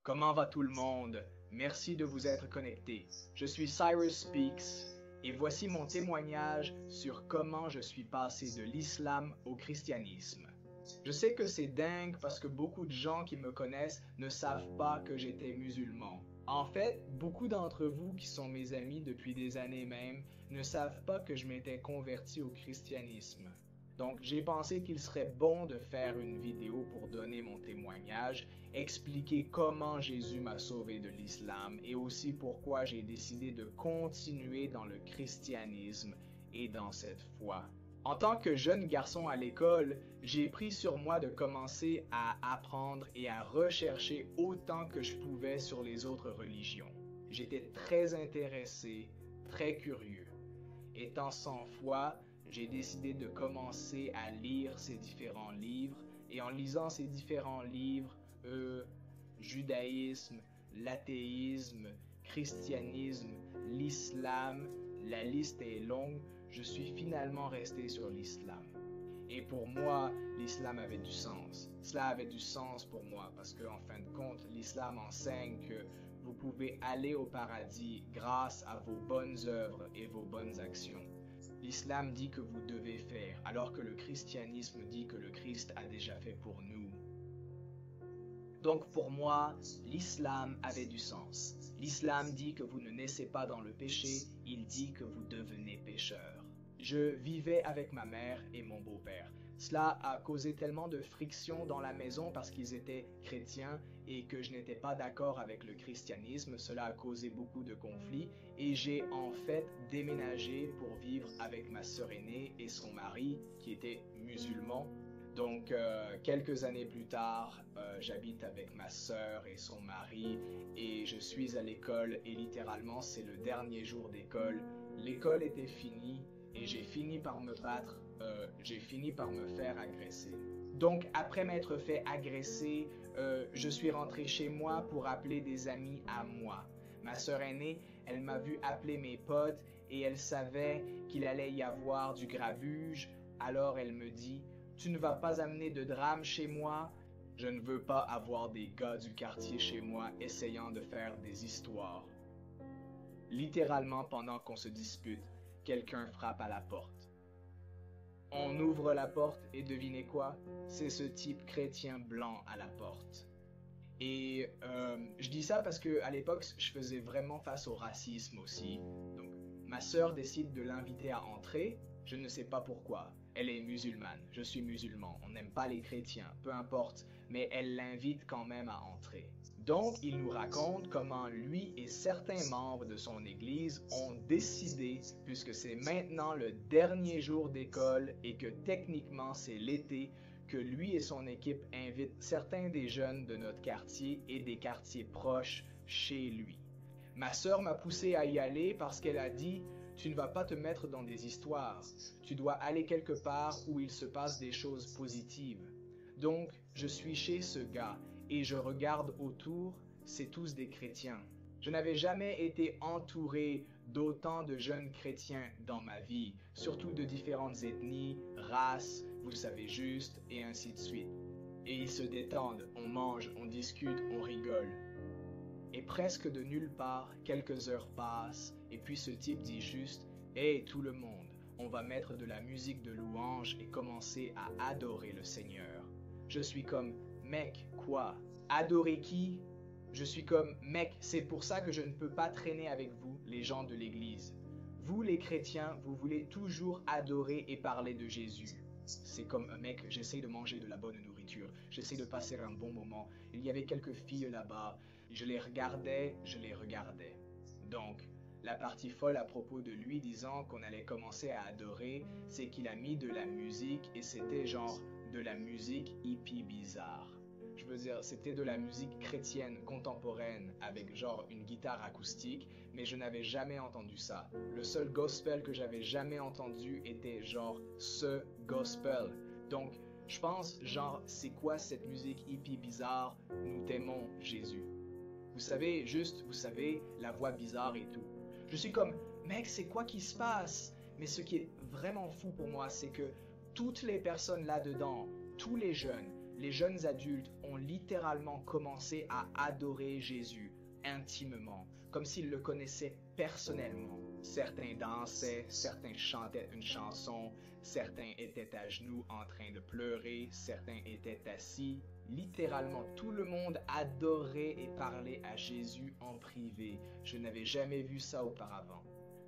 Comment va tout le monde? Merci de vous être connecté. Je suis Cyrus Speaks et voici mon témoignage sur comment je suis passé de l'islam au christianisme. Je sais que c'est dingue parce que beaucoup de gens qui me connaissent ne savent pas que j'étais musulman. En fait, beaucoup d'entre vous qui sont mes amis depuis des années même ne savent pas que je m'étais converti au christianisme. Donc, j'ai pensé qu'il serait bon de faire une vidéo pour donner mon témoignage, expliquer comment Jésus m'a sauvé de l'islam et aussi pourquoi j'ai décidé de continuer dans le christianisme et dans cette foi. En tant que jeune garçon à l'école, j'ai pris sur moi de commencer à apprendre et à rechercher autant que je pouvais sur les autres religions. J'étais très intéressé, très curieux. Étant sans foi, j'ai décidé de commencer à lire ces différents livres et en lisant ces différents livres, judaïsme, l'athéisme, christianisme, l'islam, la liste est longue, je suis finalement resté sur l'islam. Et pour moi, l'islam avait du sens. Cela avait du sens pour moi parce qu'en fin de compte, l'islam enseigne que vous pouvez aller au paradis grâce à vos bonnes œuvres et vos bonnes actions. L'islam dit que vous devez faire, alors que le christianisme dit que le Christ a déjà fait pour nous. Donc pour moi, l'islam avait du sens. L'islam dit que vous ne naissez pas dans le péché, il dit que vous devenez pécheur. Je vivais avec ma mère et mon beau-père. Cela a causé tellement de friction dans la maison parce qu'ils étaient chrétiens et que je n'étais pas d'accord avec le christianisme. Cela a causé beaucoup de conflits et j'ai en fait déménagé pour vivre avec ma sœur aînée et son mari qui était musulman. Donc, quelques années plus tard, j'habite avec ma sœur et son mari et je suis à l'école et littéralement, c'est le dernier jour d'école. L'école était finie et j'ai fini par me battre, j'ai fini par me faire agresser. Donc, après m'être fait agresser, je suis rentré chez moi pour appeler des amis à moi. Ma sœur aînée, elle m'a vu appeler mes potes et elle savait qu'il allait y avoir du grabuge. Alors elle me dit: tu ne vas pas amener de drame chez moi? Je ne veux pas avoir des gars du quartier chez moi essayant de faire des histoires. Littéralement, pendant qu'on se dispute, quelqu'un frappe à la porte. On ouvre la porte et devinez quoi? C'est ce type chrétien blanc à la porte. Et je dis ça parce qu'à l'époque, je faisais vraiment face au racisme aussi. Donc, ma sœur décide de l'inviter à entrer. Je ne sais pas pourquoi. Elle est musulmane, je suis musulman, on n'aime pas les chrétiens, peu importe, mais elle l'invite quand même à entrer. Donc, il nous raconte comment lui et certains membres de son église ont décidé, puisque c'est maintenant le dernier jour d'école et que techniquement c'est l'été, que lui et son équipe invitent certains des jeunes de notre quartier et des quartiers proches chez lui. Ma sœur m'a poussé à y aller parce qu'elle a dit: tu ne vas pas te mettre dans des histoires, tu dois aller quelque part où il se passe des choses positives. Donc, je suis chez ce gars et je regarde autour, c'est tous des chrétiens. Je n'avais jamais été entouré d'autant de jeunes chrétiens dans ma vie, surtout de différentes ethnies, races, vous savez juste, et ainsi de suite. Et ils se détendent, on mange, on discute, on rigole. Et presque de nulle part, quelques heures passent, et puis ce type dit juste: « Hey tout le monde, on va mettre de la musique de louange et commencer à adorer le Seigneur. » Je suis comme: « Mec, quoi? Adorer qui? » Je suis comme: « Mec, c'est pour ça que je ne peux pas traîner avec vous, les gens de l'église. Vous les chrétiens, vous voulez toujours adorer et parler de Jésus. » C'est comme: « Mec, j'essaie de manger de la bonne nourriture, j'essaie de passer un bon moment. » Il y avait quelques filles là-bas. Je les regardais. Donc, la partie folle à propos de lui disant qu'on allait commencer à adorer, c'est qu'il a mis de la musique et c'était genre de la musique hippie bizarre. Je veux dire, c'était de la musique chrétienne contemporaine avec genre une guitare acoustique, mais je n'avais jamais entendu ça. Le seul gospel que j'avais jamais entendu était genre ce gospel. Donc, je pense genre, c'est quoi cette musique hippie bizarre? Nous t'aimons Jésus. Vous savez, la voix bizarre et tout. Je suis comme: mec, c'est quoi qui se passe? Mais ce qui est vraiment fou pour moi, c'est que toutes les personnes là-dedans, tous les jeunes, les jeunes adultes ont littéralement commencé à adorer Jésus intimement, comme s'ils le connaissaient personnellement. Certains dansaient, certains chantaient une chanson, certains étaient à genoux en train de pleurer, certains étaient assis. Littéralement, tout le monde adorait et parlait à Jésus en privé. Je n'avais jamais vu ça auparavant.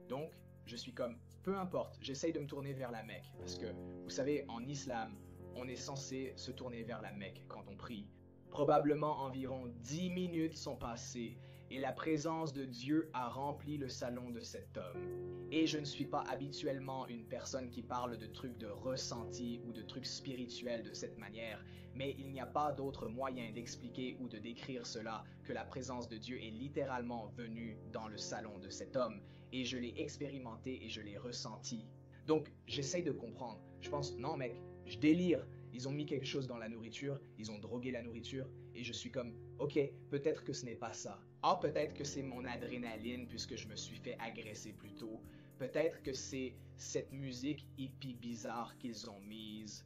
Donc, je suis comme, peu importe, j'essaye de me tourner vers la Mecque. Parce que, vous savez, en islam, on est censé se tourner vers la Mecque quand on prie. Probablement environ 10 minutes sont passées et la présence de Dieu a rempli le salon de cet homme. Et je ne suis pas habituellement une personne qui parle de trucs de ressenti ou de trucs spirituels de cette manière, mais il n'y a pas d'autre moyen d'expliquer ou de décrire cela que la présence de Dieu est littéralement venue dans le salon de cet homme, et je l'ai expérimenté et je l'ai ressenti. Donc, j'essaye de comprendre. Je pense, non mec, je délire. Ils ont mis quelque chose dans la nourriture, ils ont drogué la nourriture, et je suis comme, ok, peut-être que ce n'est pas ça. Ah, peut-être que c'est mon adrénaline puisque je me suis fait agresser plus tôt. Peut-être que c'est cette musique hippie bizarre qu'ils ont mise.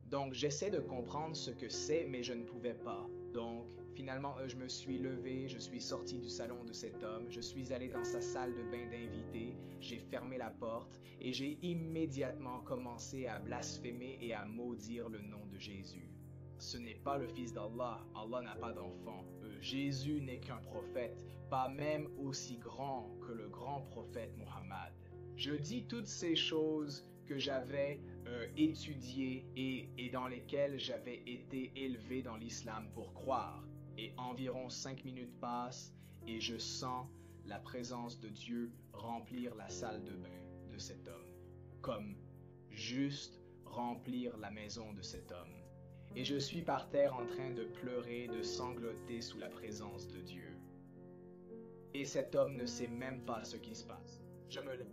Donc, j'essaie de comprendre ce que c'est, mais je ne pouvais pas. Donc, finalement, je me suis levé, je suis sorti du salon de cet homme, je suis allé dans sa salle de bain d'invités, j'ai fermé la porte et j'ai immédiatement commencé à blasphémer et à maudire le nom de Jésus. Ce n'est pas le fils d'Allah, Allah n'a pas d'enfant. Jésus n'est qu'un prophète, pas même aussi grand que le grand prophète Muhammad. Je dis toutes ces choses que j'avais étudiées et dans lesquelles j'avais été élevé dans l'islam pour croire. Et environ 5 minutes passent et je sens la présence de Dieu remplir la salle de bain de cet homme. Comme juste remplir la maison de cet homme. Et je suis par terre en train de pleurer, de sangloter sous la présence de Dieu. Et cet homme ne sait même pas ce qui se passe. Je me lève.